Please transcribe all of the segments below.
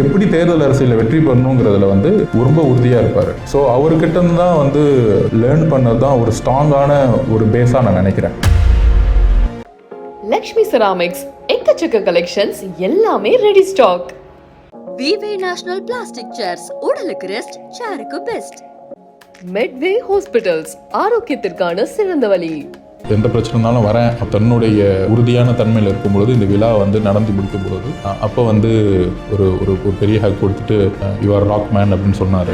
எப்படி தேர்தல் அரசியலில் வெற்றி பெறணுங்கிறதுல வந்து ரொம்ப உறுதியாக இருப்பார். ஸோ அவர்கிட்ட இருந்து தான் வந்து லேர்ன் பண்ணது தான் ஒரு ஸ்ட்ராங்கான ஒரு பேஸாக நான் நினைக்கிறேன். லக்ஷ்மி செராமிக்ஸ் எக்கச்சக்க கலெக்ஷன்ஸ், எல்லாமே ரெடி ஸ்டாக். விவே நேஷனல் பிளாஸ்டிக் சேர்ஸ், உடலுக்கு ரெஸ்ட், சேருக்கு பெஸ்ட். மெட்வே ஹாஸ்பிட்டல்ஸ், ஆரோக்கியத்திற்கான சிறந்த வழி. எந்த பிரச்சனைனாலும் வரேன் தன்னுடைய உறுதியான தன்மையில் இருக்கும் பொழுது இந்த விழா வந்து நடந்து முடிக்கும் பொழுது அப்போ வந்து ஒரு ஒரு பெரிய ஹேக் கொடுத்துட்டு யுவர் ராக் மேன் அப்படின்னு சொன்னார்.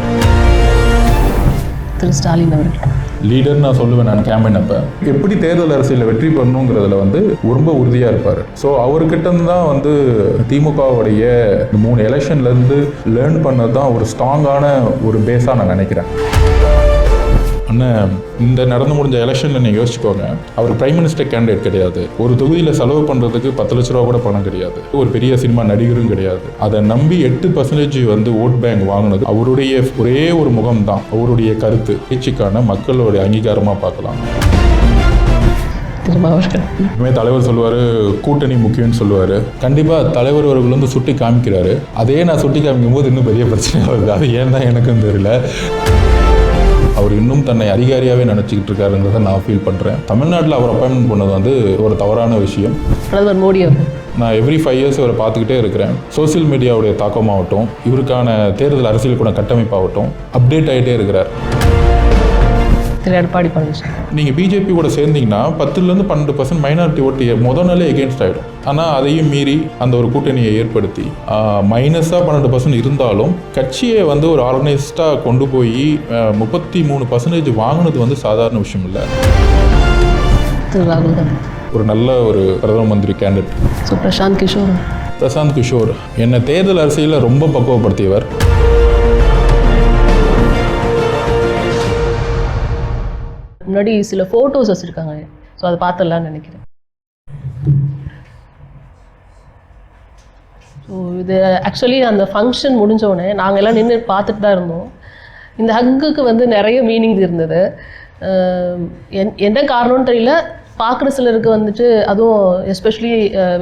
திரு ஸ்டாலின் அவர்கள் லீடர் நான் சொல்லுவேன். நான் கேம்பெயின் அப்போ எப்படி தேர்தல் அரசியலில் வெற்றி பெறணுங்கிறதுல வந்து ரொம்ப உறுதியாக இருப்பார். ஸோ அவர்கிட்ட இருந்து தான் வந்து திமுகவுடைய 3 எலெக்ஷன்லேருந்து லேர்ன் பண்ணது தான் ஒரு ஸ்ட்ராங்கான ஒரு பேஸாக நான் நினைக்கிறேன். அண்ணன் இந்த நடந்து முடிஞ்ச எலெக்ஷனில் நீங்கள் யோசிச்சுக்கோங்க, அவர் பிரைம் மினிஸ்டர் கேண்டிடேட் கிடையாது. ஒரு தொகுதியில் செலவு பண்ணுறதுக்கு 10 லட்ச ரூபா கூட பணம் கிடையாது. ஒரு பெரிய சினிமா நடிகரும் கிடையாது. அதை நம்பி 8% வந்து ஓட் பேங்க் வாங்கினது அவருடைய ஒரே ஒரு முகம் தான். அவருடைய கருத்து பேச்சுக்கான மக்களுடைய அங்கீகாரமாக பார்க்கலாம். இனிமே தலைவர் சொல்லுவார் கூட்டணி முக்கியம்னு சொல்லுவார். கண்டிப்பாக தலைவர் அவர்கள் வந்து சுட்டி காமிக்கிறாரு. அதே நான் சுட்டி காமிக்கும் போது இன்னும் பெரிய பிரச்சனை வருது. அது ஏன் தான் எனக்கும் தெரியல. அவர் இன்னும் தன்னை அதிகாரியாகவே நினச்சிக்கிட்டு இருக்காருங்கிறத நான் ஃபீல் பண்ணுறேன். தமிழ்நாட்டில் அவர் அப்பாயின்மெண்ட் பண்ணது வந்து ஒரு தவறான விஷயம். பிரதமர் மோடி அவர் நான் எவ்ரி 5 இயர்ஸ் அவரை பார்த்துக்கிட்டே இருக்கிறேன். சோசியல் மீடியாவுடைய தாக்கமாகட்டும், இவருக்கான தேர்தல் அரசியல் கூட கட்டமைப்பாகட்டும் அப்டேட் ஆகிட்டே இருக்கிறார். திரு எடப்பாடி பழனிசாமி நீங்கள் பிஜேபி கூட சேர்ந்தீங்கன்னா 10% 12% மைனாரிட்டி ஓட்டு முதல் நாளே எகென்ஸ்ட் ஆகிடும். ஆனால் அதையும் மீறி அந்த ஒரு கூட்டணியை ஏற்படுத்தி மைனஸாக 12% இருந்தாலும் கட்சியை வந்து ஒரு ஆர்கனைஸ்டாக கொண்டு போய் 33% வாங்கினது வந்து சாதாரண விஷயம் இல்லை. திரு ராகுல் காந்தி ஒரு நல்ல ஒரு பிரதம மந்திரி கேண்டிடேட். ஸோ பிரசாந்த் கிஷோர் என்னை தேர்தல் அரசியலில் ரொம்ப பக்குவப்படுத்தியவர். முன்னாடி சில ஃபோட்டோஸ் வச்சுருக்காங்க. ஸோ அதை பார்த்துடலான்னு நினைக்கிறேன். ஸோ இது ஆக்சுவலி அந்த ஃபங்க்ஷன் முடிஞ்சோடனே நாங்கள் எல்லாம் நின்று பார்த்துட்டு தான் இருந்தோம். இந்த ஹக்குக்கு வந்து நிறைய மீனிங்ஸ் இருந்தது. என்ன காரணம்னு தெரியல, பார்க்குற சிலருக்கு வந்துட்டு அதுவும் எஸ்பெஷலி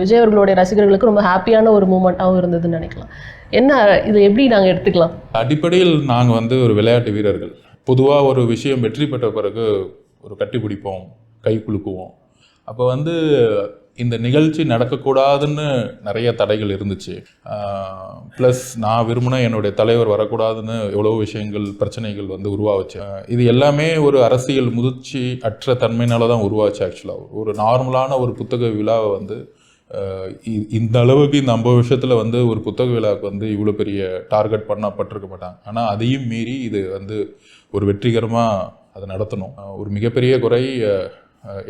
விஜய் அவர்களுடைய ரசிகர்களுக்கு ரொம்ப ஹாப்பியான ஒரு மூமெண்ட்டாகவும் இருந்ததுன்னு நினைக்கலாம். என்ன இது எப்படி நாங்கள் எடுத்துக்கலாம்? அடிப்படையில் நாங்கள் வந்து ஒரு விளையாட்டு வீரர்கள். பொதுவாக ஒரு விஷயம் வெற்றி பெற்ற பிறகு ஒரு கட்டி பிடிப்போம், கை குலுக்குவோம். அப்போ வந்து இந்த நிகழ்ச்சி நடக்கக்கூடாதுன்னு நிறைய தடைகள் இருந்துச்சு. ப்ளஸ் நான் விரும்பின என்னுடைய தலைவர் வரக்கூடாதுன்னு எவ்வளோ விஷயங்கள் பிரச்சனைகள் வந்து உருவாச்சு. இது எல்லாமே ஒரு அரசியல் முதிர்ச்சி அற்ற தன்மையினால தான் உருவாச்சு. ஆக்சுவலாக ஒரு நார்மலான ஒரு புத்தக விழாவை வந்து இந்த அளவுக்கு இந்த 50 வருஷத்தில் வந்து ஒரு புத்தக விழாவுக்கு வந்து இவ்வளோ பெரிய டார்கெட் பண்ணப்பட்டிருக்க மாட்டாங்க. ஆனால் அதையும் மீறி இது வந்து ஒரு வெற்றிகரமாக அதை நடத்தணும். ஒரு மிகப்பெரிய குறை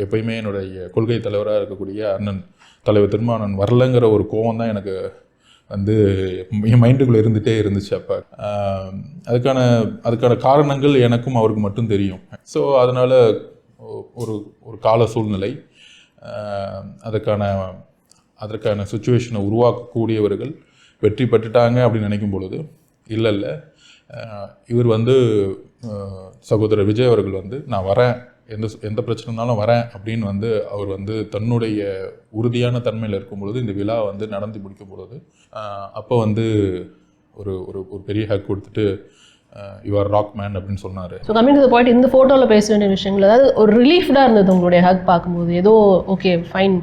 எப்பயுமே என்னுடைய கொள்கை தலைவராக இருக்கக்கூடிய அண்ணன் தலைவர் திருமாவளவன் வரலங்கிற ஒரு கோவம் தான் எனக்கு வந்து என் மைண்டுக்குள்ளே இருந்துகிட்டே இருந்துச்சு. அப்போ அதுக்கான காரணங்கள் எனக்கும் அவருக்கு மட்டும் தெரியும். ஸோ அதனால் ஒரு கால சூழ்நிலை, அதற்கான சுச்சுவேஷனை உருவாக்கக்கூடியவர்கள் வெற்றி பெற்றுட்டாங்க அப்படின்னு நினைக்கும் பொழுது இல்லை இவர் வந்து சகோதரர் விஜய் அவர்கள் வந்து நான் வரேன், எந்த பிரச்சனைனாலும் வரேன் அப்படின்னு வந்து அவர் வந்து தன்னுடைய உறுதியான தன்மையில் இருக்கும் பொழுது இந்த விழா வந்து நடந்து முடிக்கும் பொழுது அப்போ வந்து ஒரு ஒரு பெரிய ஹேக் கொடுத்துட்டு யுவர் ராக் மேன் அப்படின்னு சொன்னார். So coming to the point, இந்த ஃபோட்டோவில் பேச வேண்டிய விஷயங்கள் அதாவது ஒரு ரிலீஃப்டாக இருந்தது உங்களுடைய ஹக் பார்க்கும்போது. ஏதோ okay fine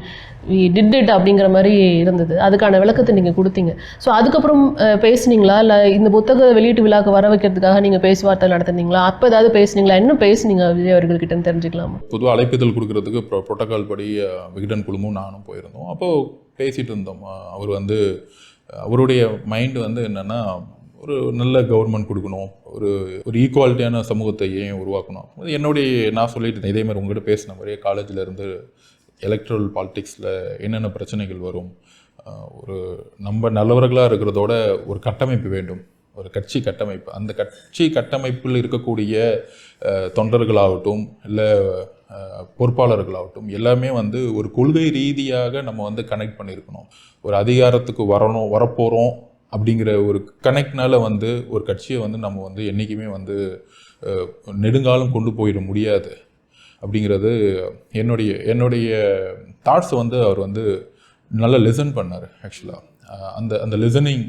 we did it அப்படிங்கிற மாதிரி இருந்தது. அதுக்கான விளக்கத்தை நீங்கள் கொடுத்தீங்க. ஸோ அதுக்கப்புறம் பேசுனீங்களா, இல்லை இந்த புத்தக வெளியீட்டு விழாக்கு வர வைக்கிறதுக்காக நீங்கள் பேச்சுவார்த்தை நடத்துனீங்களா? அப்போ ஏதாவது பேசுனீங்களா? என்ன பேசுனீங்க விஜய் அவர்கள்கிட்ட தெரிஞ்சுக்கலாமா? பொதுவாக அழைப்புதல் கொடுக்கறதுக்கு புரோட்டோகால் படி விகடன் குழுமும் நானும் போயிருந்தோம். அப்போது பேசிகிட்டு இருந்தோம். அவர் வந்து அவருடைய மைண்டு வந்து என்னென்னா ஒரு நல்ல கவர்மெண்ட் கொடுக்கணும், ஒரு ஈக்குவாலிட்டியான சமூகத்தை ஏன் உருவாக்கணும். நான் சொல்லிட்டு இருந்தேன், இதேமாதிரி உங்கள்கிட்ட பேசின மாதிரியே காலேஜில் இருந்து எலக்ட்ரல் பாலிட்டிக்ஸில் என்னென்ன பிரச்சனைகள் வரும், ஒரு நம்ம நல்லவர்களாக இருக்கிறதோட ஒரு கட்டமைப்பு வேண்டும், ஒரு கட்சி கட்டமைப்பு. அந்த கட்சி கட்டமைப்பில் இருக்கக்கூடிய தொண்டர்களாகட்டும் இல்லை பொறுப்பாளர்களாகட்டும் எல்லாமே வந்து ஒரு கொள்கை ரீதியாக நம்ம வந்து கனெக்ட் பண்ணியிருக்கணும். ஒரு அதிகாரத்துக்கு வரப்போகிறோம் அப்படிங்கிற ஒரு கனெக்ட்னால வந்து ஒரு கட்சியை வந்து நம்ம வந்து என்றைக்குமே வந்து நெடுங்காலம் கொண்டு போயிட முடியாது அப்படிங்கிறது என்னுடைய தாட்ஸ் வந்து அவர் வந்து நல்லா லிசன் பண்ணார். ஆக்சுவலாக அந்த அந்த லிசனிங்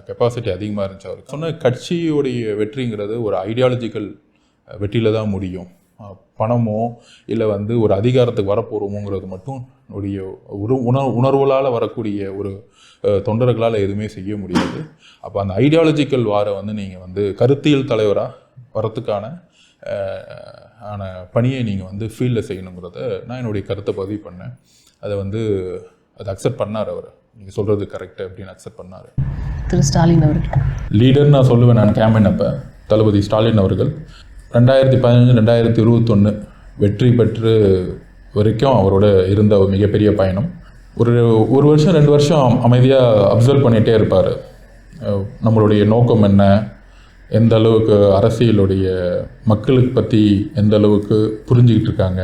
கெப்பாசிட்டி அதிகமாக இருந்துச்சு அவருக்கு. சொன்ன கட்சியுடைய வெற்றிங்கிறது ஒரு ஐடியாலஜிக்கல் வெற்றியில் தான் முடியும். பணமோ இல்லை வந்து ஒரு அதிகாரத்துக்கு வரப்போகிறோமோங்கிறது மட்டும் உடைய உணர்வுகளால் வரக்கூடிய ஒரு தொண்டர்களால் எதுவுமே செய்ய முடியாது. அப்போ அந்த ஐடியாலஜிக்கல் வாரை வந்து நீங்கள் வந்து கருத்தியல் தலைவராக வரத்துக்கான பணியை நீங்கள் வந்து ஃபீல்டில் செய்யணுங்கிறத நான் என்னுடைய கருத்தை பதிவு பண்ணேன். அதை வந்து அதை அக்செப்ட் பண்ணார் அவர். நீங்கள் சொல்கிறது கரெக்டு அப்படின்னு அக்செப்ட் பண்ணார். திரு ஸ்டாலின் அவர்கள் லீடர் நான் சொல்லுவேன். நான் கேம்பெயின் அப்போ தளபதி ஸ்டாலின் அவர்கள் 2015-2021 வெற்றி பெற்று வரைக்கும் அவரோட இருந்த ஒரு மிகப்பெரிய பயணம். ஒரு வருஷம் 2 வருஷம் அமைதியாக அப்சர்வ் பண்ணிகிட்டே இருப்பார். நம்மளுடைய நோக்கம் என்ன, எந்த அளவுக்கு அரசியலுடைய மக்களுக்கு பற்றி எந்த அளவுக்கு புரிஞ்சுக்கிட்டு இருக்காங்க,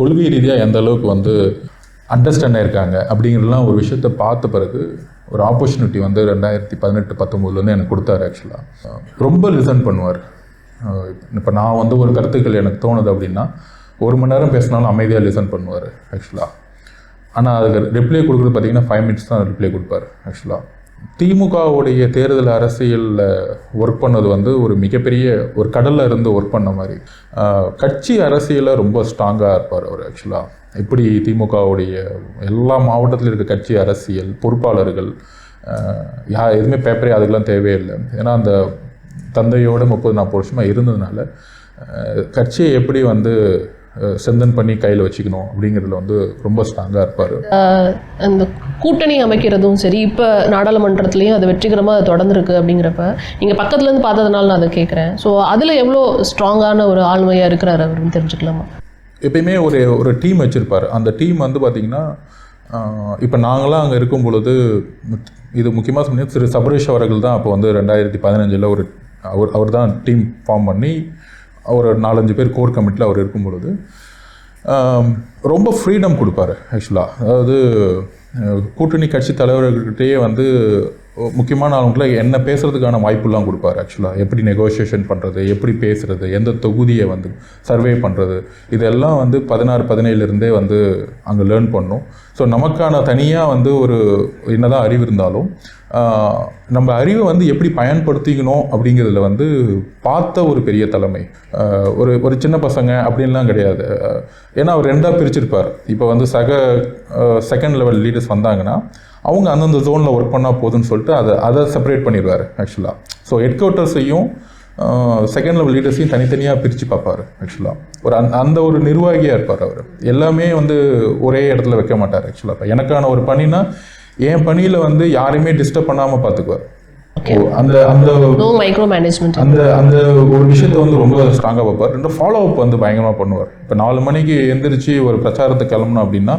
கொள்கை ரீதியாக எந்த அளவுக்கு வந்து அண்டர்ஸ்டாண்ட் ஆகிருக்காங்க அப்படிங்கிறதுலாம் ஒரு விஷயத்தை பார்த்த பிறகு ஒரு ஆப்பர்ச்சுனிட்டி வந்து 2018-19 எனக்கு கொடுத்தாரு. ஆக்சுவலாக ரொம்ப லிசன் பண்ணுவார். இப்போ நான் வந்து ஒரு கருத்துக்கள் எனக்கு தோணுது அப்படின்னா 1 மணி நேரம் பேசினாலும் அமைதியாக லிசன் பண்ணுவார் ஆக்சுவலாக. ஆனால் அதுக்கு ரிப்ளை கொடுக்குறது பார்த்திங்கன்னா 5 மினிட்ஸ் தான் ரிப்ளை கொடுப்பார் ஆக்சுவலாக. திமுகவுடைய தேர்தல் அரசியலில் ஒர்க் பண்ணது வந்து ஒரு மிகப்பெரிய ஒரு கடலில் இருந்து ஒர்க் பண்ண மாதிரி. கட்சி அரசியலில் ரொம்ப ஸ்ட்ராங்காக இருப்பார் அவர் ஆக்சுவலாக. எப்படி திமுகவுடைய எல்லா மாவட்டத்தில் இருக்க கட்சி அரசியல் பொறுப்பாளர்கள் எதுவுமே பேப்பரே அதுக்கெல்லாம் தேவையில்லை. ஏன்னா அந்த தந்தையோட 30-40 வருஷமாக இருந்ததுனால கட்சியை எப்படி வந்து செந்தன் பண்ணி கையில் வச்சுக்கணும் அப்படிங்கிறதுல வந்து ரொம்ப ஸ்ட்ராங்காக இருப்பார். அந்த கூட்டணி அமைக்கிறதும் சரி, இப்போ நாடாளுமன்றத்துலேயும் அது வெற்றிகரமாக அது தொடர்ந்துருக்கு அப்படிங்கிறப்ப நீங்கள் பக்கத்துலேருந்து பார்த்ததுனால நான் அதை கேட்குறேன். ஸோ அதில் எவ்வளோ ஸ்ட்ராங்கான ஒரு ஆளுமையாக இருக்கிறார் அவருன்னு தெரிஞ்சுக்கலாமா? எப்பயுமே ஒரு டீம் வச்சுருப்பார். அந்த டீம் வந்து பார்த்திங்கன்னா இப்போ நாங்களாம் அங்கே இருக்கும் பொழுது இது முக்கியமாக சொன்னீங்க திரு சபரீஷ் அவர்கள் தான் அப்போ வந்து 2015 அவர் தான் டீம் ஃபார்ம் பண்ணி ஒரு 4-5 பேர் கோர் கமிட்டியில் அவர் இருக்கும் பொழுது ரொம்ப ஃப்ரீடம் கொடுப்பார் ஆக்சுவலாக. அதாவது கூட்டணி கட்சி தலைவர்கள்கிட்டயே வந்து முக்கியமான ஆளுங்களை என்ன பேசுகிறதுக்கான வாய்ப்புலாம் கொடுப்பார் ஆக்சுவலாக. எப்படி நெகோஷியேஷன் பண்ணுறது, எப்படி பேசுகிறது, எந்த தொகுதியை வந்து சர்வே பண்ணுறது, இதெல்லாம் வந்து 16-17 வந்து அங்கே லேர்ன் பண்ணோம். ஸோ நமக்கான தனியாக வந்து ஒரு என்னதான் அறிவு இருந்தாலும் நம்ம அறிவை வந்து எப்படி பயன்படுத்திக்கணும் அப்படிங்கிறதுல வந்து பார்த்த ஒரு பெரிய தலைமை. ஒரு சின்ன பசங்க அப்படின்லாம் கிடையாது. ஏன்னா அவர் 2ஆக பிரிச்சிருப்பார். இப்போ வந்து செகண்ட் லெவல் லீடர்ஸ் வந்தாங்கன்னா அவங்க அந்தந்த ஜோனில் ஒர்க் பண்ணால் போதுன்னு சொல்லிட்டு அதை செப்பரேட் பண்ணிடுவார் ஆக்சுவலாக. ஸோ ஹெட் குவார்ட்டர்ஸையும் செகண்ட் லெவல் லீடர்ஸையும் தனித்தனியாக பிரித்து பார்ப்பார் ஆக்சுவலாக. அந்த ஒரு நிர்வாகியாக இருப்பார் அவர். எல்லாமே வந்து ஒரே இடத்துல வைக்க மாட்டார் ஆக்சுவலாக. இப்போ எனக்கான ஒரு பணினா என் பணியில் வந்து யாரையுமே டிஸ்டர்ப் பண்ணாமல் பார்த்துக்குவார். அந்த அந்த மைக்ரோ மேனேஜ்மெண்ட் அந்த ஒரு விஷயத்தை வந்து ரொம்ப ஸ்ட்ராங்காக பார்ப்பார். 2 ஃபாலோ அப் வந்து பயங்கரமாக பண்ணுவார். இப்போ 4 மணிக்கு எந்திரிச்சு ஒரு பிரச்சாரத்துக்கு கிளம்பணும் அப்படின்னா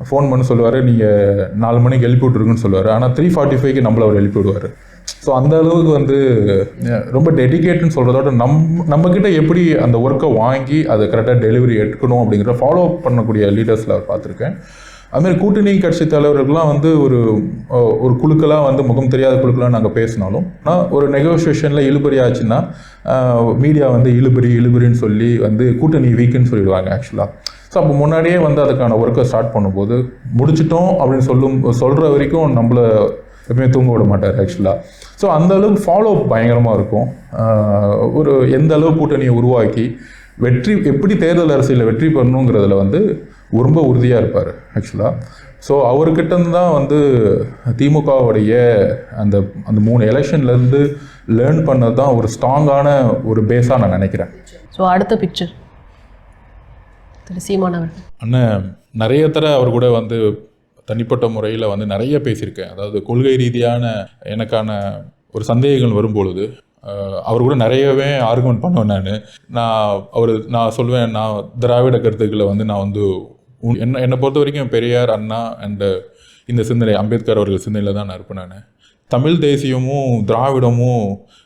ஃபோன் பண்ணி சொல்லுவார், நீங்கள் 4 மணிக்கு எழுப்பி விட்ருக்குன்னு சொல்லுவார். ஆனால் 3:45 நம்மளை அவர் எழுப்பி விடுவார். ஸோ அந்த அளவுக்கு வந்து ரொம்ப டெடிகேட்னு சொல்கிறதோட நம்மக்கிட்ட எப்படி அந்த ஒர்க்கை வாங்கி அதை கரெக்டாக டெலிவரி எடுக்கணும் அப்படிங்கிற ஃபாலோ அப் பண்ணக்கூடிய லீடர்ஸில் அவர் பார்த்துருக்கேன். அதுமாதிரி கூட்டணி கட்சி தலைவர்கள்லாம் வந்து ஒரு குழுக்களாக வந்து முகம் தெரியாத குழுக்களாக நாங்கள் பேசினாலும் ஒரு நெகோசியேஷனில் இழுபறி ஆச்சுன்னா மீடியா வந்து இழுபறின்னு சொல்லி வந்து கூட்டணி வீக்குன்னு சொல்லிடுவாங்க ஆக்சுவலாக. ஸோ அப்போ முன்னாடியே வந்து அதுக்கான ஒர்க்கை ஸ்டார்ட் பண்ணும்போது முடிச்சிட்டோம் அப்படின்னு சொல்கிற வரைக்கும் நம்மளை எப்பவுமே தூங்க விட மாட்டார் ஆக்சுவலாக. ஸோ அந்த அளவுக்கு ஃபாலோ அப் பயங்கரமாக இருக்கும். எந்த அளவு கூட்டணியை உருவாக்கி எப்படி தேர்தல் அரசியலில் வெற்றி பண்ணணுங்கிறதுல வந்து ரொம்ப உறுதியாக இருப்பார் ஆக்சுவலாக. ஸோ அவர்கிட்டருந்து தான் வந்து திமுகவுடைய அந்த 3 எலெக்ஷன்லேருந்து லேர்ன் பண்ணது தான் ஒரு ஸ்ட்ராங்கான ஒரு பேஸாக நான் நினைக்கிறேன். ஸோ அடுத்த பிக்சர் திரு சீமானவர் அண்ணன் நிறைய அவர் கூட வந்து தனிப்பட்ட முறையில் வந்து நிறைய பேசியிருக்கேன். அதாவது கொள்கை ரீதியான எனக்கான ஒரு சந்தேகங்கள் வரும்பொழுது அவர் கூட நிறையவே ஆர்குமெண்ட் பண்ணுவேன். நான் சொல்லுவேன், நான் திராவிட கருத்துக்களை வந்து நான் வந்து என்னை பொறுத்த வரைக்கும் பெரியார், அண்ணா அண்டு இந்த சிந்தனை அம்பேத்கர் அவர்கள் சிந்தனையில் தான் நான் இருப்பேன். நான் தமிழ் தேசியமும் திராவிடமும்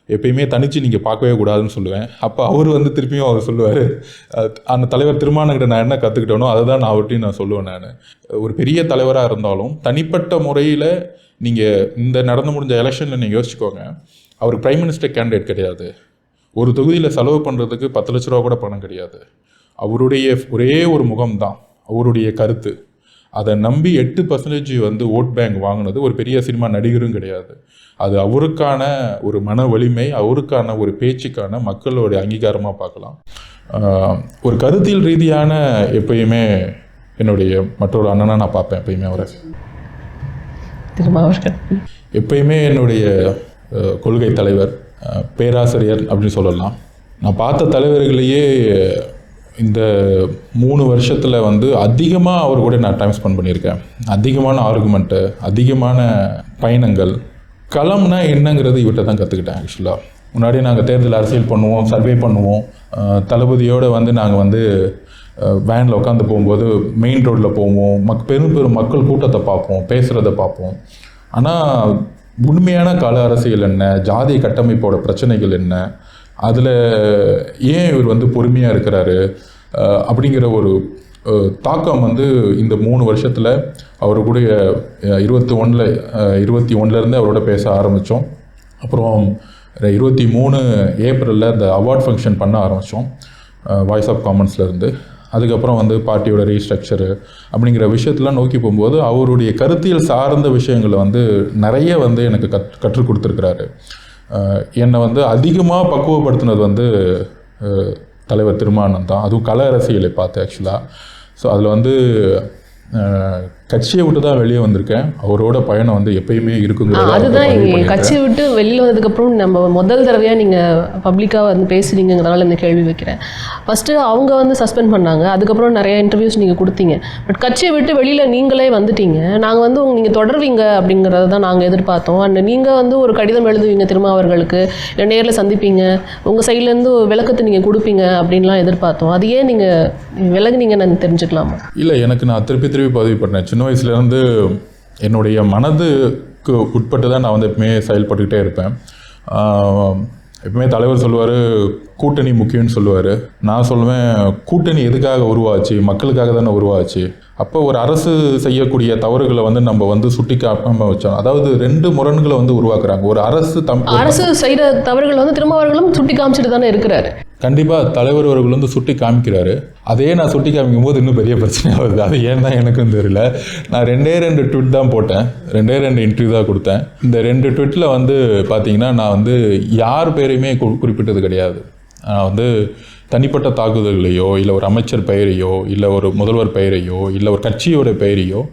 எப்பயுமே தனித்து நீங்கள் பார்க்கவே கூடாதுன்னு சொல்லுவேன். அப்போ அவர் வந்து திருப்பியும் அவர் சொல்லுவார், அந்த தலைவர் திருமானங்கிட்ட நான் என்ன கற்றுக்கிட்டேனோ அதை தான் நான் அவர்கிட்டையும் நான் சொல்லுவேன். நான் ஒரு பெரிய தலைவராக இருந்தாலும் தனிப்பட்ட முறையில் நீங்கள் இந்த நடந்து முடிஞ்ச எலெக்ஷனில் நீங்கள் யோசிச்சுக்கோங்க, அவர் பிரைம் மினிஸ்டர் கேண்டிடேட் கிடையாது. ஒரு தொகுதியில் செலவு பண்ணுறதுக்கு 10 லட்ச ரூபா கூட பணம் கிடையாது. அவருடைய ஒரே ஒரு முகம்தான் அவருடைய கருத்து. அதை நம்பி 8% வந்து ஓட் பேங்க் வாங்கினது ஒரு பெரிய சினிமா நடிகரும் கிடையாது. அது அவருக்கான ஒரு மன வலிமை, அவருக்கான ஒரு பேச்சுக்கான மக்களோட அங்கீகாரமாக பார்க்கலாம். ஒரு கருத்தியல் ரீதியான எப்பயுமே என்னுடைய மற்றொரு அண்ணனாக நான் பார்ப்பேன். எப்பயுமே அவரை திருமாவர்கள் எப்பயுமே என்னுடைய கொள்கை தலைவர், பேராசிரியர் அப்படின்னு சொல்லலாம். நான் பார்த்த தலைவர்களையே இந்த 3 வருஷத்தில் வந்து அதிகமாக அவர் கூட நான் டைம் ஸ்பெண்ட் பண்ணியிருக்கேன். அதிகமான ஆர்குமெண்ட்டு, அதிகமான பயணங்கள். களம்னா என்னங்கிறது இவர்கிட்ட தான் கற்றுக்கிட்டேன். ஆக்சுவலாக முன்னாடி நாங்கள் தேர்தல் அரசியல் பண்ணுவோம், சர்வே பண்ணுவோம். தளபதியோடு வந்து நாங்கள் வந்து வேனில் உட்காந்து போகும்போது மெயின் ரோட்டில் போவோம், பெரும் மக்கள் கூட்டத்தை பார்ப்போம், பேசுகிறத பார்ப்போம். ஆனால் உண்மையான கள அரசியல் என்ன, ஜாதி கட்டமைப்போட பிரச்சனைகள் என்ன, அதில் ஏன் இவர் வந்து பொறுமையாக இருக்கிறாரு அப்படிங்கிற ஒரு தாக்கம் வந்து இந்த 3 வருஷத்தில் அவரு கூட 21 அவரோட பேச ஆரம்பித்தோம். அப்புறம் 23 ஏப்ரலில் இந்த அவார்ட் ஃபங்க்ஷன் பண்ண ஆரம்பித்தோம் வாய்ஸ் ஆஃப் காமன்ஸ்லேருந்து. அதுக்கப்புறம் வந்து பார்ட்டியோட ரீஸ்ட்ரக்சரு அப்படிங்கிற விஷயத்தெலாம் நோக்கி போகும்போது அவருடைய கருத்தியல் சார்ந்த விஷயங்களை வந்து நிறைய வந்து எனக்கு கற்றுக் கொடுத்துருக்கிறாரு. என்னை வந்து அதிகமாக பக்குவப்படுத்தினது வந்து தலைவர் திருமாவளவன் தான். அதுவும் கல அரசியலை பார்த்து ஆக்சுவலாக. ஸோ அதில் வந்து கட்சியை விட்டு தான் வெளியே வந்திருக்கேன். அவரோட பயணம் வந்து எப்பயுமே இருக்குங்க. அதுதான் கட்சியை விட்டு வெளியில் வந்ததுக்கப்புறம் நம்ம முதல் தடவையாக நீங்கள் பப்ளிக்காக வந்து பேசுகிறீங்கிறதுனால இந்த கேள்வி வைக்கிறேன். ஃபஸ்ட்டு அவங்க வந்து சஸ்பெண்ட் பண்ணாங்க, அதுக்கப்புறம் நிறைய இன்டர்வியூஸ் நீங்கள் கொடுத்தீங்க. பட் கட்சியை விட்டு வெளியில் நீங்களே வந்துட்டீங்க. நாங்கள் வந்து நீங்கள் தொடர்வீங்க அப்படிங்கிறத தான் நாங்கள் எதிர்பார்த்தோம். அண்ட் நீங்கள் வந்து ஒரு கடிதம் எழுதுவீங்க திருமாவர்களுக்கு, இல்லை நேரில் சந்திப்பீங்க, உங்கள் சைட்லேருந்து விளக்கத்தை நீங்கள் கொடுப்பீங்க அப்படின்லாம் எதிர்பார்த்தோம். அது ஏன் நீங்கள் விலகுனீங்கன்னு தெரிஞ்சுக்கலாமா? இல்லை, எனக்கு நான் திருப்பி பதிவு பண்ணேன். சின்ன வயசுலேருந்து என்னுடைய மனதுக்கு உட்பட்டு தான் நான் வந்து எப்பவுமே செயல்பட்டுக்கிட்டே இருப்பேன். எப்பவுமே தலைவர் சொல்லுவார் கூட்டணி முக்கியம்னு சொல்லுவார். நான் சொல்லுவேன் கூட்டணி எதுக்காக உருவாச்சு, மக்களுக்காக தானே உருவாச்சு. அப்போ ஒரு அரசு செய்யக்கூடிய தவறுகளை வந்து நம்ம வந்து சுட்டி காட்டாம வச்சோம். அதாவது 2 முரண்களை வந்து உருவாக்குறாங்க. ஒரு அரசு செய்கிற தவறுகள் வந்து திருமாவர்களும் சுட்டி காமிச்சிட்டு தானே இருக்கிறாரு. கண்டிப்பாக தலைவர் அவர்கள் வந்து சுட்டி காமிக்கிறாரு. அதே நான் சுட்டி காமிக்கும் போது இன்னும் பெரிய பிரச்சனை ஆகுது. அது ஏன் தான் எனக்கும் தெரியல. நான் 2 ட்வீட் தான் போட்டேன், 2 இன்டர்வியூ தான் கொடுத்தேன். இந்த 2 ட்வீட்டில் வந்து பார்த்தீங்கன்னா நான் வந்து யார் பேரையுமே குறிப்பிட்டது கிடையாது. நான் வந்து தனிப்பட்ட தாக்குதல்களையோ, இல்லை ஒரு அமைச்சர் பெயரையோ, இல்லை ஒரு முதல்வர் பெயரையோ, இல்லை ஒரு கட்சியோட பெயரையோ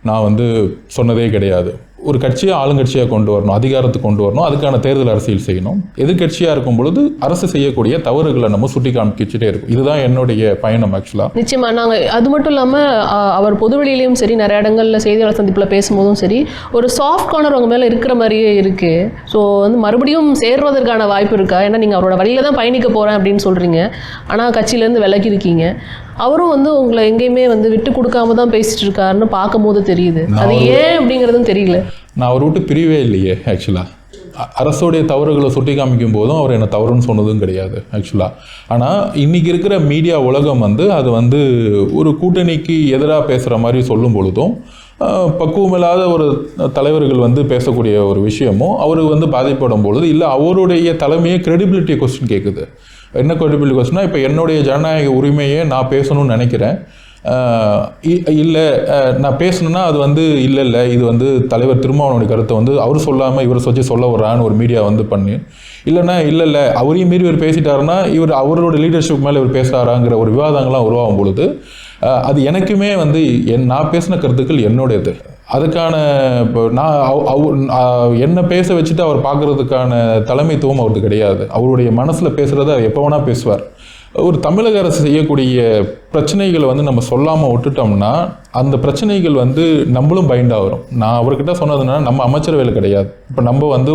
நான் வந்து சொன்னதே கிடையாது. ஒரு கட்சியை ஆளுங்கட்சியாக கொண்டு வரணும், அதிகாரத்துக்கு கொண்டு வரணும், அதுக்கான தேர்தல் அரசியல் செய்யணும். எதிர்கட்சியாக இருக்கும் பொழுது அரசு செய்யக்கூடிய தவறுகளை நம்ம சுட்டி காமிக்கிட்டே இருக்கும். இதுதான் என்னுடைய பயணம் ஆக்சுவலாக. நிச்சயமாக நாங்கள் அது மட்டும் இல்லாமல் அவர் பொதுவெளியிலையும் சரி, நிறைய இடங்களில் செய்தியாளர் சந்திப்பில் பேசும்போதும் சரி, ஒரு சாஃப்ட் கார்னர் அவங்க மேலே இருக்கிற மாதிரியே இருக்குது. ஸோ வந்து மறுபடியும் சேர்வதற்கான வாய்ப்பு இருக்கா? ஏன்னா நீங்கள் அவரோட வழியில் தான் பயணிக்க போகிறேன் அப்படின்னு சொல்கிறீங்க, ஆனால் கட்சியிலேருந்து விலகி இருக்கீங்க. அவரும் வந்து உங்களை எங்கேயுமே வந்து விட்டு கொடுக்காம தான் பேசிட்டு இருக்காருன்னு பார்க்கும்போது தெரியுது. அது ஏன் அப்படிங்கிறதும் தெரியல. நான் அவர் விட்டு பிரிவே இல்லையே ஆக்சுவலாக. அரசோடைய தவறுகளை சுட்டி காமிக்கும் போதும் அவர் என்ன தவறுன்னு சொன்னதும் கிடையாது ஆக்சுவலாக. ஆனால் இன்றைக்கி இருக்கிற மீடியா உலகம் வந்து அது வந்து ஒரு கூட்டணிக்கு எதிராக பேசுகிற மாதிரி சொல்லும் பொழுதும் பக்குவமில்லாத ஒரு தலைவர்கள் வந்து பேசக்கூடிய ஒரு விஷயமும் அவர் வந்து பாதிப்படும் பொழுது இல்லை அவருடைய தலைமையை கிரெடிபிலிட்டி கொஸ்டின் கேட்குது. என்ன கிரெடிபிலிட்டி கொஸ்டின்னா, இப்போ என்னுடைய ஜனநாயக உரிமையை நான் பேசணும்னு நினைக்கிறேன், இல்லை நான் பேசணுன்னா அது வந்து இல்லை இது வந்து தலைவர் திருமாவளவனுடைய கருத்தை வந்து அவர் சொல்லாமல் இவர் சொல்லி சொல்ல வர்றான்னு ஒரு மீடியா வந்து பண்ணி, இல்லைன்னா இல்லை அவரையும் மீறி இவர் பேசிட்டாருன்னா அவரோட லீடர்ஷிப் மேலே இவர் பேசுகிறாராங்கிற ஒரு விவாதங்கள்லாம் உருவாகும் பொழுது அது எனக்குமே வந்து நான் பேசின கருத்துக்கள் என்னுடையது. அதுக்கான இப்போ நான் என்ன பேச வச்சுட்டு அவர் பார்க்குறதுக்கான தலைமைத்துவம் அவருக்கு கிடையாது. அவருடைய மனசில் பேசுகிறத எப்போ வேணால் பேசுவார். ஒரு தமிழக அரசு செய்யக்கூடிய பிரச்சனைகளை வந்து நம்ம சொல்லாமல் விட்டுட்டோம்னா அந்த பிரச்சனைகள் வந்து நம்மளும் பைண்டாக வரும். நான் அவர்கிட்ட சொன்னதுன்னா நம்ம அமைச்சரவையில் கிடையாது. இப்போ நம்ம வந்து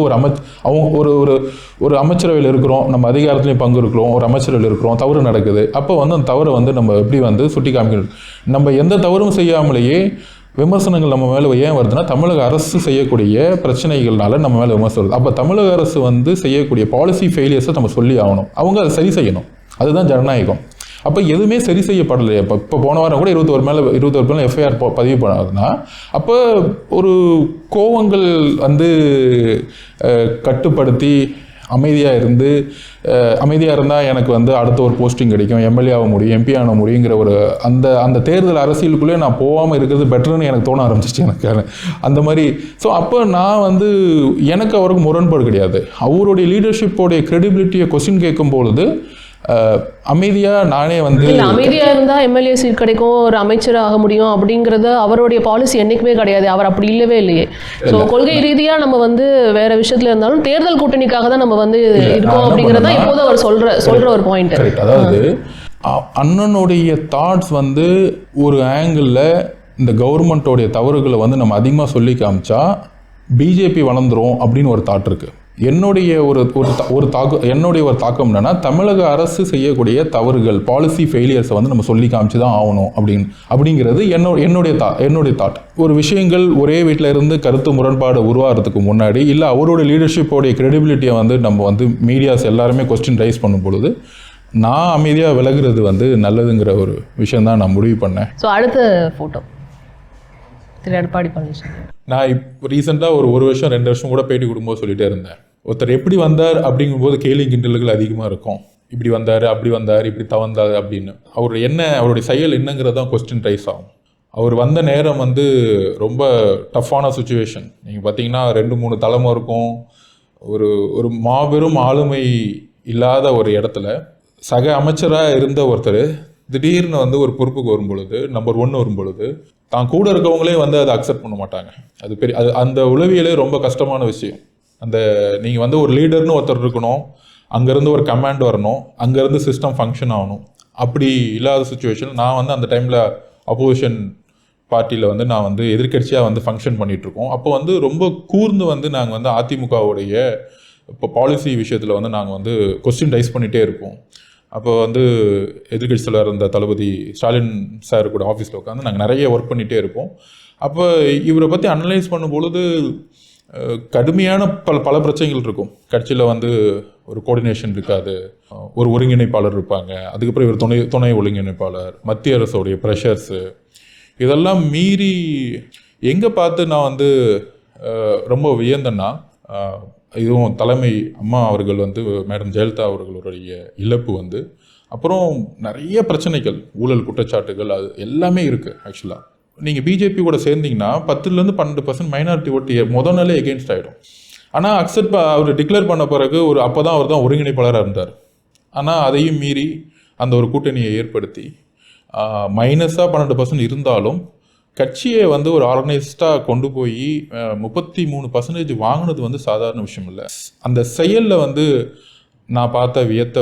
ஒரு அமைச்சரவையில் இருக்கிறோம், நம்ம அதிகாரத்துலேயும் பங்கு இருக்கிறோம், ஒரு அமைச்சரவையில் இருக்கிறோம், தவறு நடக்குது. அப்போ வந்து அந்த தவறை வந்து நம்ம எப்படி வந்து சுட்டி காமிக்கணும். நம்ம எந்த தவறும் செய்யாமலேயே விமர்சனங்கள் நம்ம மேலே ஏன் வருதுன்னா தமிழக அரசு செய்யக்கூடிய பிரச்சனைகள்னால நம்ம மேலே விமர்சனம் வருது. அப்போ தமிழக அரசு வந்து செய்யக்கூடிய பாலிசி ஃபெயிலியர்ஸை நம்ம சொல்லி ஆகணும், அவங்க அதை சரி செய்யணும். அதுதான் ஜனநாயகம். அப்போ எதுவுமே சரி செய்யப்படலை. இப்போ போன வாரம் கூட 21 பேர் எஃப்ஐஆர் பதிவு பண்ணாதுன்னா அப்போ ஒரு கோவங்கள் வந்து கட்டுப்படுத்தி அமைதியாக இருந்தால் எனக்கு வந்து அடுத்த ஒரு போஸ்டிங் கிடைக்கும், எம்எல்ஏ ஆக முடியும், எம்பி ஆக முடியுங்கிற ஒரு அந்த தேர்தல் அரசியலுக்குள்ளே நான் போகாமல் இருக்கிறது பெட்டர்னு எனக்கு தோண ஆரம்பிச்சிச்சு எனக்கு அந்த மாதிரி. ஸோ அப்போ நான் வந்து எனக்கு அவருக்கு முரண்பாடு கிடையாது. அவருடைய லீடர்ஷிப்போடைய கிரெடிபிலிட்டியை கொஸ்டின் கேட்கும் பொழுது அமைதியாக நானே வந்து அமைதியாக இருந்தால் எம்எல்ஏ சீட் கிடைக்கும், ஒரு அமைச்சர் ஆக முடியும் அப்படிங்கிறது அவருடைய பாலிசி என்றைக்குமே கிடையாது. அவர் அப்படி இல்லவே இல்லையே. ஸோ கொள்கை ரீதியாக நம்ம வந்து வேற விஷயத்துல இருந்தாலும் தேர்தல் கூட்டணிக்காக தான் நம்ம வந்து இருக்கோம் அப்படிங்கிறத இப்போது அவர் சொல்ற ஒரு பாயிண்ட். அதாவது அண்ணனுடைய தாட்ஸ் வந்து ஒரு ஆங்கிளில் இந்த கவர்மெண்ட்டோடைய தவறுகளை வந்து நம்ம அதிகமாக சொல்லி காமிச்சா பிஜேபி வளர்ந்துரும் அப்படின்னு ஒரு தாட் இருக்குது. என்னுடைய ஒரு தாக்கம் என்னன்னா, தமிழக அரசு செய்யக்கூடிய தவறுகள், பாலிசி ஃபெயிலியர்ஸை வந்து நம்ம சொல்லி காமிச்சு தான் ஆகணும் அப்படிங்கிறது என்னுடைய தாட். ஒரு விஷயங்கள் ஒரே வீட்டில் இருந்து கருத்து முரண்பாடு உருவாகிறதுக்கு முன்னாடி இல்லை அவரோட லீடர்ஷிப்போடைய கிரெடிபிலிட்டியை வந்து நம்ம வந்து மீடியாஸ் எல்லாருமே கொஸ்டின் ரைஸ் பண்ணும் பொழுது நான் அமைதியாக விலகுறது வந்து நல்லதுங்கிற ஒரு விஷயம் தான் நான் முடிவு பண்ணேன். ஸோ அடுத்த ஃபோட்டோ திரு எடப்பாடி பழனிசாமி. நான் இப்போ ரீசெண்டாக ஒரு வருஷம் 2 வருஷம் கூட பேட்டி கொடுக்கும்போது சொல்லிட்டே இருந்தேன், ஒருத்தர் எப்படி வந்தார் அப்படிங்கும்போது கேலி கிண்டல்கள் அதிகமாக இருக்கும். இப்படி வந்தார், அப்படி வந்தார், இப்படி தவந்தார் அப்படின்னு. அவருடைய செயல் என்னங்கிறது தான் கொஸ்டின் ரைஸ் ஆகும். அவர் வந்த நேரம் வந்து ரொம்ப டஃப்பான சுச்சுவேஷன். நீங்கள் பார்த்தீங்கன்னா 2-3 தலைமை இருக்கும். ஒரு மாபெரும் ஆளுமை இல்லாத ஒரு இடத்துல சக அமைச்சராக இருந்த ஒருத்தர் திடீர்னு வந்து ஒரு பொறுப்புக்கு வரும் பொழுது, நம்பர் 1 வரும் பொழுது தான் கூட இருக்கவங்களே வந்து அதை அக்செப்ட் பண்ண மாட்டாங்க. அது அந்த உளவியலே ரொம்ப கஷ்டமான விஷயம். நீங்கள் வந்து ஒரு லீடர்னு ஒருத்தர் இருக்கணும், அங்கேருந்து ஒரு கமாண்ட் வரணும், அங்கேருந்து சிஸ்டம் ஃபங்க்ஷன் ஆகணும். அப்படி இல்லாத சுச்சுவேஷன் நான் வந்து அந்த டைமில் அப்போசிஷன் பார்ட்டியில் வந்து நான் வந்து எதிர்கட்சியாக வந்து ஃபங்க்ஷன் பண்ணிகிட்ருக்கோம். அப்போ வந்து ரொம்ப கூர்ந்து வந்து நாங்கள் வந்து அதிமுகவுடைய இப்போ பாலிசி விஷயத்தில் வந்து நாங்கள் வந்து கொஸ்டின் ரைஸ் பண்ணிகிட்டே இருப்போம். அப்போ வந்து எதிர்கட்சியில் இருந்த தளபதி ஸ்டாலின் சார் கூட ஆஃபீஸில் உட்காந்து நாங்கள் நிறைய ஒர்க் பண்ணிகிட்டே இருப்போம். அப்போ இவரை பற்றி அனலைஸ் பண்ணும்பொழுது கடுமையான பல பிரச்சனைகள் இருக்கும். கட்சியில் வந்து ஒரு கோஆர்டினேஷன் இருக்காது, ஒரு ஒருங்கிணைப்பாளர் இருப்பாங்க, அதுக்கப்புறம் இவர் துணை ஒருங்கிணைப்பாளர், மத்திய அரசுடைய ப்ரெஷர்ஸு, இதெல்லாம் மீறி எங்கே பார்த்து நான் வந்து ரொம்ப வியந்தேன்னா, இதுவும் தலைமை அம்மா அவர்கள் வந்து மேடம் ஜெயலலிதா அவர்களுடைய இழப்பு வந்து, அப்புறம் நிறைய பிரச்சனைகள், ஊழல் குற்றச்சாட்டுகள், அது எல்லாமே இருக்குது. ஆக்சுவலாக நீங்கள் பிஜேபி கூட சேர்ந்தீங்கன்னா 10% 12% மைனாரிட்டி ஓட்டு முதல் நாளே எகெயின்ஸ்ட் ஆகிடும். ஆனால் அவர் டிக்ளேர் பண்ண பிறகு அப்போ தான் அவர் தான் ஒருங்கிணைப்பாளராக இருந்தார். ஆனால் அதையும் மீறி அந்த ஒரு கூட்டணியை ஏற்படுத்தி மைனஸாக 12% இருந்தாலும் கட்சியை வந்து ஒரு ஆர்கனைஸ்டாக கொண்டு போய் 33% வாங்கினது வந்து சாதாரண விஷயம் இல்லை. அந்த செயலில் வந்து நான் பார்த்த வியத்த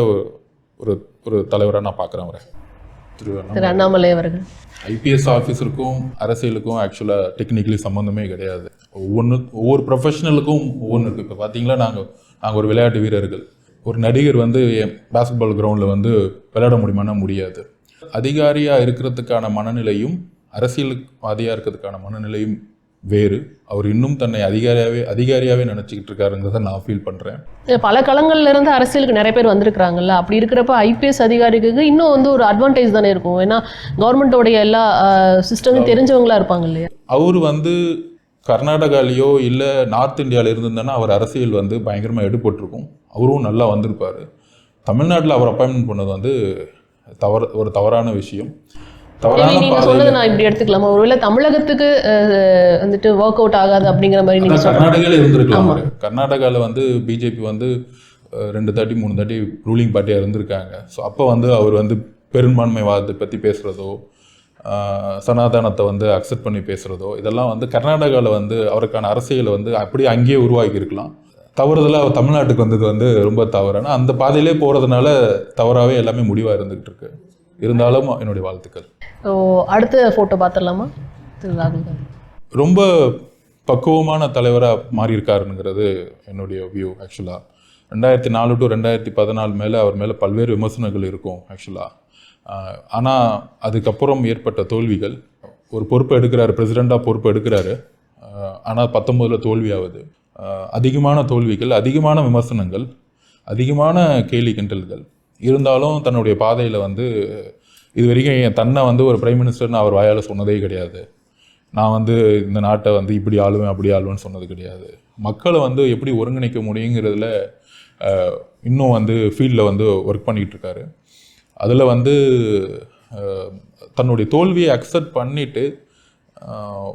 ஒரு தலைவராக நான் பார்க்குறேன் அவரை. திரு அண்ணாமலை அவர்கள் ஐபிஎஸ் ஆஃபீஸருக்கும் அரசியலுக்கும் ஆக்சுவலாக டெக்னிக்கலி சம்மந்தமே கிடையாது. ஒவ்வொரு ப்ரொஃபஷனலுக்கும் ஒவ்வொன்று இருக்குது. இப்போ பார்த்தீங்களா, நாங்கள் ஒரு விளையாட்டு வீரர்கள், ஒரு நடிகர் வந்து பாஸ்கெட்பால் கிரவுண்டில் வந்து விளையாட முடியுமானா முடியாது. அதிகாரியாக இருக்கிறதுக்கான மனநிலையும் அரசியல்வாதியாக இருக்கிறதுக்கான மனநிலையும் வேறு. அவர் இன்னும் தன்னை அதிகாரியாகவே நினச்சிக்கிட்டு இருக்காருங்கிறத நான் ஃபீல் பண்ணுறேன். பல களங்கள்ல இருந்து அரசியலுக்கு நிறைய பேர் வந்திருக்கிறாங்கல்ல, அப்படி இருக்கிறப்ப ஐபிஎஸ் அதிகாரிக்கு இன்னும் வந்து ஒரு அட்வான்டேஜ் தானே இருக்கும். ஏன்னா கவர்மெண்ட்டோடைய எல்லா சிஸ்டமும் தெரிஞ்சவங்களா இருப்பாங்க இல்லையா. அவர் வந்து கர்நாடகாலேயோ இல்லை நார்த் இந்தியாவில் இருந்திருந்தேன்னா அவர் அரசியல் வந்து பயங்கரமாக எடுபட்டிருக்கும், அவரும் நல்லா வந்திருப்பார். தமிழ்நாட்டில் அவர் அப்பாயின்மெண்ட் பண்ணது வந்து ஒரு தவறான விஷயம். நீங்க சொன்னது நான் இப்படி எடுத்துக்கலாமா, ஒருவேளை தமிழகத்துக்கு வந்துட்டு ஒர்க் அவுட் ஆகாது அப்படிங்கிற மாதிரி நீங்க கர்நாடகாவில் இருந்திருக்கலாம். கர்நாடகாவில் வந்து பிஜேபி வந்து 2 தாட்டி 3 தாட்டி ரூலிங் பார்ட்டியாக இருந்திருக்காங்க. ஸோ அப்போ வந்து அவர் வந்து பெரும்பான்மைவாதத்தை பற்றி பேசுகிறதோ, சனாதனத்தை வந்து அக்செப்ட் பண்ணி பேசுகிறதோ, இதெல்லாம் வந்து கர்நாடகாவில் வந்து அவருக்கான அரசியலை வந்து அப்படியே அங்கேயே உருவாக்கி இருக்கலாம். தவறுதலாக தமிழ்நாட்டுக்கு வந்தது வந்து ரொம்ப தவறான, அந்த பாதையிலே போகிறதுனால தவறாகவே எல்லாமே முடிவாக இருந்துகிட்டு இருக்கு. இருந்தாலும் என்னுடைய வாழ்த்துக்கள். அடுத்த ஃபோட்டோ பார்த்துடலாமா? திரு ராகுல் காந்தி ரொம்ப பக்குவமான தலைவராக மாறியிருக்காருங்கிறது என்னுடைய வியூ. ஆக்சுவலாக 2004 to 2014 மேலே அவர் மேலே பல்வேறு விமர்சனங்கள் இருக்கும் ஆக்சுவலாக. ஆனால் அதுக்கப்புறம் ஏற்பட்ட தோல்விகள், ஒரு பொறுப்பு எடுக்கிறாரு, பிரசிடெண்ட்டாக பொறுப்பு எடுக்கிறாரு, ஆனால் 19 தோல்வியாகுது. அதிகமான தோல்விகள், அதிகமான விமர்சனங்கள், அதிகமான கேலி கிண்டல்கள் இருந்தாலும் தன்னுடைய பாதையில் வந்து இது வரைக்கும் தன்னை வந்து ஒரு பிரைம் மினிஸ்டர்னு அவர் வாயால் சொன்னதே கிடையாது. நான் வந்து இந்த நாட்டை வந்து இப்படி ஆளுவேன் அப்படி ஆளுவேன்னு சொன்னது கிடையாது. மக்களை வந்து எப்படி ஒருங்கிணைக்க முடியுங்கிறதுல இன்னும் வந்து ஃபீல்டில் வந்து ஒர்க் பண்ணிகிட்டு இருக்காரு. அதில் வந்து தன்னுடைய தோல்வியை அக்செப்ட் பண்ணிவிட்டு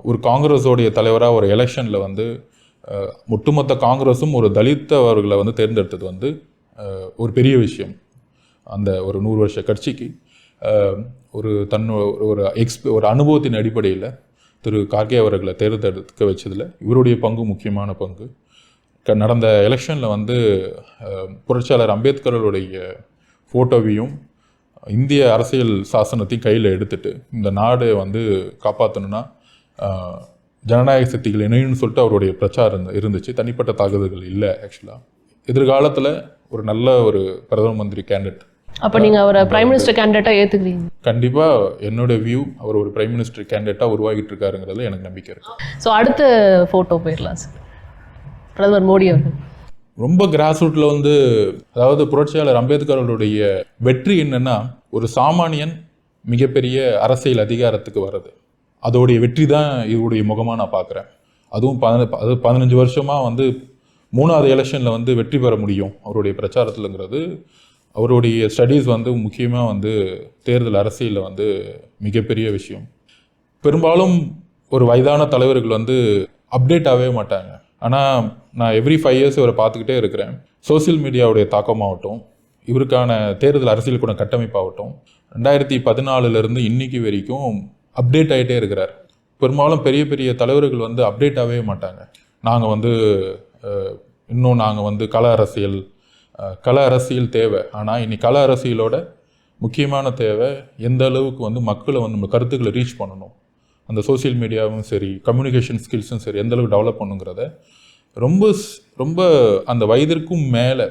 ஒரு காங்கிரஸோடைய தலைவராக ஒரு எலெக்ஷனில் வந்து ஒட்டுமொத்த காங்கிரஸும் ஒரு தலித்தவர்களை வந்து தேர்ந்தெடுத்தது வந்து ஒரு பெரிய விஷயம். அந்த ஒரு 100 வருஷ கட்சிக்கு ஒரு ஒரு அனுபவத்தின் அடிப்படையில் திரு கார்கே அவர்களை தேர்ந்தெடுக்க வச்சதில் இவருடைய பங்கு முக்கியமான பங்கு. நடந்த எலெக்ஷனில் வந்து புரட்சியாளர் அம்பேத்கர்களுடைய ஃபோட்டோவையும் இந்திய அரசியல் சாசனத்தையும் கையில் எடுத்துட்டு இந்த நாடு வந்து காப்பாற்றணுன்னா ஜனநாயக சக்திகள் இணையும்னு சொல்லிட்டு அவருடைய பிரச்சாரம் இருந்துச்சு. தனிப்பட்ட தாக்குதல்கள் இல்லை. ஆக்சுவலாக எதிர்காலத்தில் ஒரு நல்ல ஒரு பிரதம மந்திரி கேண்டிடேட். அப்போ நீங்கள் அவரை பிரைம் மினிஸ்டர் கேண்டிடேட்டாக ஏற்றுக்கிறீங்க? கண்டிப்பாக என்னோட வியூ அவர் ஒரு பிரைம் மினிஸ்டர் கேண்டிடேட்டாக உருவாகிட்டு இருக்காருங்கிறதுல எனக்கு நம்பிக்கை இருக்குது. ஸோ அடுத்த ஃபோட்டோ போயிடலாம் சார். பிரதமர் மோடி அவர்கள் ரொம்ப கிராஸ் ரூட்டில் வந்து, அதாவது புரட்சியாளர் அம்பேத்கர் அவர்களுடைய வெற்றி என்னென்னா ஒரு சாமானியன் மிகப்பெரிய அரசியல் அதிகாரத்துக்கு வர்றது. அதோடைய வெற்றி தான் இவருடைய முகமாக நான் பார்க்குறேன். அதுவும் 15 வருஷமாக வந்து 3வது எலெக்ஷனில் வந்து வெற்றி பெற முடியும் அவருடைய பிரச்சாரத்தில்ங்கிறது. அவருடைய ஸ்டடீஸ் வந்து முக்கியமாக வந்து தேர்தல் அரசியலில் வந்து மிகப்பெரிய விஷயம். பெரும்பாலும் ஒரு வயதான தலைவர்கள் வந்து அப்டேட் ஆகவே மாட்டாங்க. ஆனால் நான் எவ்ரி 5 இயர்ஸ் இவரை பார்த்துக்கிட்டே இருக்கிறேன். சோசியல் மீடியாவுடைய தாக்கமாகட்டும், இவருக்கான தேர்தல் அரசியல் கூட கட்டமைப்பாகட்டும், 2014 இன்னைக்கு வரைக்கும் அப்டேட் ஆகிட்டே இருக்கிறார். பெரும்பாலும் பெரிய பெரிய தலைவர்கள் வந்து அப்டேட் ஆகவே மாட்டாங்க. நாங்கள் வந்து இன்னும் நாங்கள் வந்து கள அரசியல் தேவை. ஆனால் இன்னைக்கு கள அரசியலோட முக்கியமான தேவை எந்த அளவுக்கு வந்து மக்களை வந்து நம்ம கருத்துக்களை ரீச் பண்ணணும், அந்த சோசியல் மீடியாவும் சரி கம்யூனிகேஷன் ஸ்கில்ஸும் சரி எந்த அளவுக்கு டெவலப் பண்ணுங்கிறத ரொம்ப ரொம்ப அந்த வயதிற்கும் மேலே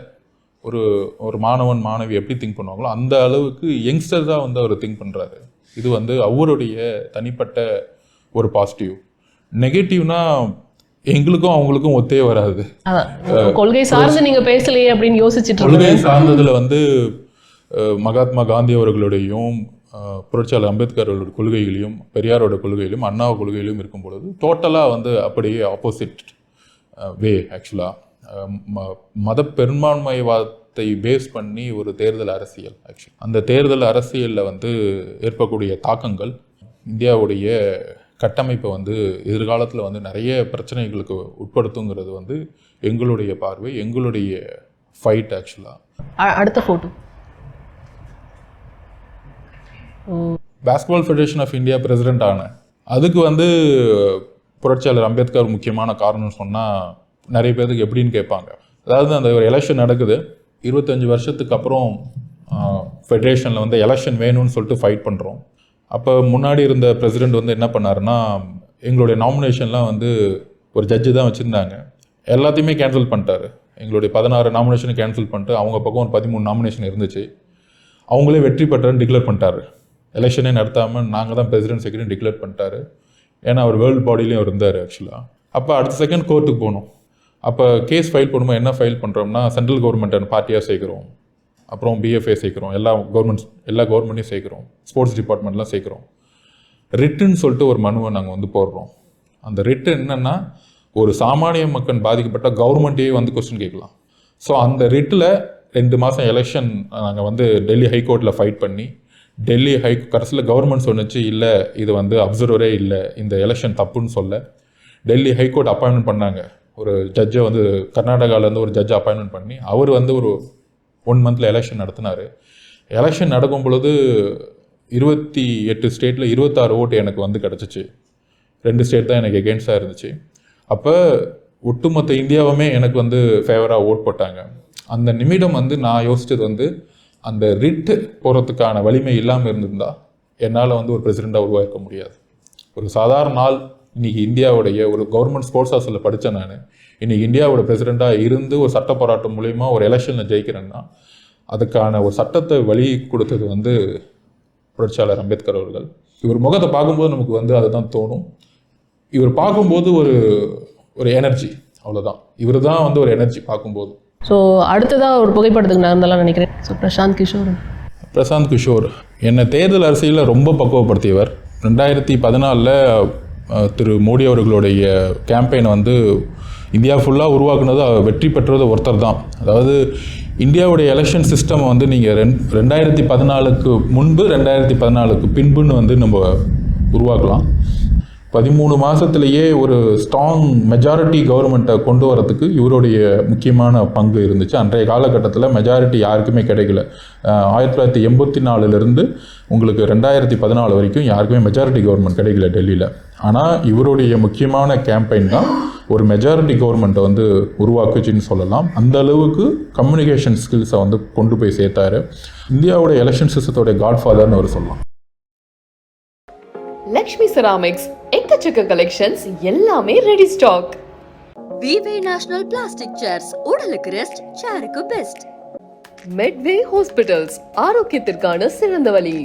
ஒரு மாணவன் மாணவி எப்படி திங்க் பண்ணுவாங்களோ அந்த அளவுக்கு யங்ஸ்டர்ஸாக வந்து அவர் திங்க் பண்ணுறாரு. இது வந்து அவருடைய தனிப்பட்ட ஒரு பாசிட்டிவ். நெகட்டிவ்னா எங்களுக்கும் அவங்களுக்கும் ஒத்தே வராது. கொள்கை சார்ந்து நீங்கள் பேசலையே அப்படின்னு யோசிச்சுட்டு கொள்கை சார்ந்ததில் வந்து மகாத்மா காந்தி அவர்களுடையும் புரட்சியாளர் அம்பேத்கர் அவர்களுடைய கொள்கைகளையும் பெரியாரோட கொள்கையிலும் அண்ணாவோட கொள்கையிலும் இருக்கும் பொழுது டோட்டலாக வந்து அப்படியே ஆப்போசிட் வே. ஆக்சுவலாக மத பெரும்பான்மைவாதத்தை பேஸ் பண்ணி ஒரு தேர்தல் அரசியல், அந்த தேர்தல் அரசியலில் வந்து ஏற்படக்கூடிய தாக்கங்கள் இந்தியாவுடைய கட்டமைப்பை வந்து எதிர்காலத்தில் வந்து நிறைய பிரச்சனைகளுக்கு உட்படுத்துங்கிறது வந்து எங்களுடைய பார்வை, எங்களுடைய ஃபைட். ஆக்சுவலாக அடுத்த photo basketball federation of India president ஆனேன். அதுக்கு வந்து புரட்சியாளர் அம்பேத்கர் முக்கியமான காரணம்னு சொன்னால் நிறைய பேருக்கு எப்படின்னு கேட்பாங்க. அதாவது அந்த ஒரு எலெக்ஷன் நடக்குது, 25 வருஷத்துக்கு அப்புறம் ஃபெடரேஷனில் வந்து எலெக்ஷன் வேணும்னு சொல்லிட்டு ஃபைட் பண்ணுறோம். அப்போ முன்னாடி இருந்த பிரசிடெண்ட் வந்து என்ன பண்ணாருன்னா, எங்களுடைய நாமினேஷன்லாம் வந்து ஒரு ஜட்ஜு தான் வச்சுருந்தாங்க, எல்லாத்தையுமே கேன்சல் பண்ணிட்டாரு. எங்களுடைய 16 நாமினேஷனை கேன்சல் பண்ணிட்டு அவங்க பக்கம் ஒரு 13 நாமினேஷன் இருந்துச்சு. அவங்களே வெற்றி பெற்றன்னு டிக்ளேர் பண்ணிட்டாரு. எலெக்ஷனே நடத்தாமல் நாங்கள் தான் பிரசிடென்ட் செக்ரட்டரி டிக்ளேர் பண்ணிட்டாரு. ஏன்னா அவர் வேர்ல்டு பாடிலையும் அவர் இருந்தார். ஆக்சுவலாக அப்போ அடுத்த செகண்ட் கோர்ட்டுக்கு போகணும். அப்போ கேஸ் ஃபைல் பண்ணும்போது என்ன ஃபைல் பண்ணுறோம்னா, சென்ட்ரல் கவர்மெண்ட் பார்ட்டியாக சேர்க்குறோம், அப்புறம் பிஎஃப்ஏ சேர்க்குறோம், எல்லா கவர்மெண்ட்டையும் சேர்க்குறோம், ஸ்போர்ட்ஸ் டிபார்ட்மெண்ட்லாம் சேர்க்குறோம். ரிட்டுன்னு சொல்லிட்டு ஒரு மனுவை நாங்கள் வந்து போடுறோம். அந்த ரிட்டு என்னென்னா, ஒரு சாமானிய மக்கள் பாதிக்கப்பட்ட கவர்மெண்ட்டையே வந்து கொஸ்டின் கேட்கலாம். ஸோ அந்த ரிட்டில் 2 மாதம் எலெக்ஷன் நாங்கள் வந்து டெல்லி ஹைகோர்ட்டில் ஃபைட் பண்ணி, டெல்லி கடைசியில் கவர்மெண்ட் சொன்னிச்சு இல்லை இது வந்து அப்சர்வரே இல்லை, இந்த எலெக்ஷன் தப்புன்னு சொல்ல டெல்லி ஹைகோர்ட் அப்பாயின்மெண்ட் பண்ணாங்க. ஒரு ஜட்ஜை வந்து கர்நாடகாவிலேருந்து ஒரு ஜட்ஜை அப்பாயின்மெண்ட் பண்ணி அவர் வந்து ஒரு 1 மந்தில் எலெக்ஷன் நடத்தினார். எலெக்ஷன் நடக்கும் பொழுது 28 ஸ்டேட்டில் 26 ஓட்டு எனக்கு வந்து கிடச்சிச்சு. 2 ஸ்டேட் தான் எனக்கு எகெயின்ஸ்டாக இருந்துச்சு. அப்போ ஒட்டுமொத்த இந்தியாவுமே எனக்கு வந்து ஃபேவராக ஓட் போட்டாங்க. அந்த நிமிடம் வந்து நான் யோசித்தது வந்து, அந்த ரிட்டு போகிறதுக்கான வலிமை இல்லாமல் இருந்திருந்தால் என்னால் வந்து ஒரு பிரசிடெண்ட்டாக உருவாக்க முடியாது. ஒரு சாதாரண நாள் இன்றைக்கி இந்தியாவுடைய ஒரு கவர்மெண்ட் ஸ்போர்ட்ஸ் ஹாஸ்டலில் படித்தேன் நான். இன்றைக்கி இந்தியாவோட பிரசிடெண்ட்டாக இருந்து ஒரு சட்ட போராட்டம் மூலயமா ஒரு எலெக்ஷனில் ஜெயிக்கிறேன்னா அதுக்கான ஒரு சட்டத்தை வழி கொடுத்தது வந்து புரட்சியாளர் அம்பேத்கர் அவர்கள். இவர் முகத்தை பார்க்கும்போது நமக்கு வந்து அதுதான் தோணும். இவர் பார்க்கும்போது ஒரு எனர்ஜி, அவ்வளோதான். இவர் தான் வந்து ஒரு எனர்ஜி பார்க்கும்போது. ஸோ அடுத்ததாக ஒரு புகைப்படத்துக்கு நான் இருந்தாலும் நினைக்கிறேன். ஸோ பிரசாந்த் கிஷோர் என்னை தேர்தல் அரசியலில் ரொம்ப பக்குவப்படுத்தியவர். 2014 திரு மோடி அவர்களுடைய கேம்பெயினை வந்து இந்தியா ஃபுல்லாக உருவாக்குனது வெற்றி பெற்றது ஒருத்தர் தான். அதாவது இந்தியாவுடைய எலெக்ஷன் சிஸ்டம் வந்து நீங்கள் 2014க்கு முன்பு 2014க்கு பின்புன்னு வந்து நம்ம உருவாக்கலாம். 13 மாதத்துலேயே ஒரு ஸ்ட்ராங் மெஜாரிட்டி கவர்மெண்ட்டை கொண்டு வரதுக்கு இவருடைய முக்கியமான பங்கு இருந்துச்சு. அன்றைய காலகட்டத்தில் மெஜாரிட்டி யாருக்குமே கிடைக்கல. 1984லேருந்து உங்களுக்கு 2014 வரைக்கும் யாருக்குமே மெஜாரிட்டி கவர்மெண்ட் கிடைக்கல டெல்லியில். ஆனால் இவருடைய முக்கியமான கேம்பெயின் தான் ஒரு மெஜாரிட்டி கவர்மெண்ட்டை வந்து உருவாக்குச்சுன்னு சொல்லலாம். அந்த அளவுக்கு கம்யூனிகேஷன் ஸ்கில்ஸை வந்து கொண்டு போய் சேர்த்தாரு. இந்தியாவோட எலெக்ஷன் சிஸ்டத்தோடைய காட்ஃபாதர்னு அவர் சொல்லலாம். லக்ஷ்மி செராமிக்ஸ் எக்கச்சக்க கலெக்ஷன்ஸ் எல்லாமே ரெடி ஸ்டாக். விவே நேஷனல் பிளாஸ்டிக் சேர்ஸ் உடலுக்கு ரெஸ்ட், சேருக்கு பெஸ்ட். மெட்வே ஹாஸ்பிட்டல்ஸ் ஆரோக்கியத்திற்கான சிறந்த வழி.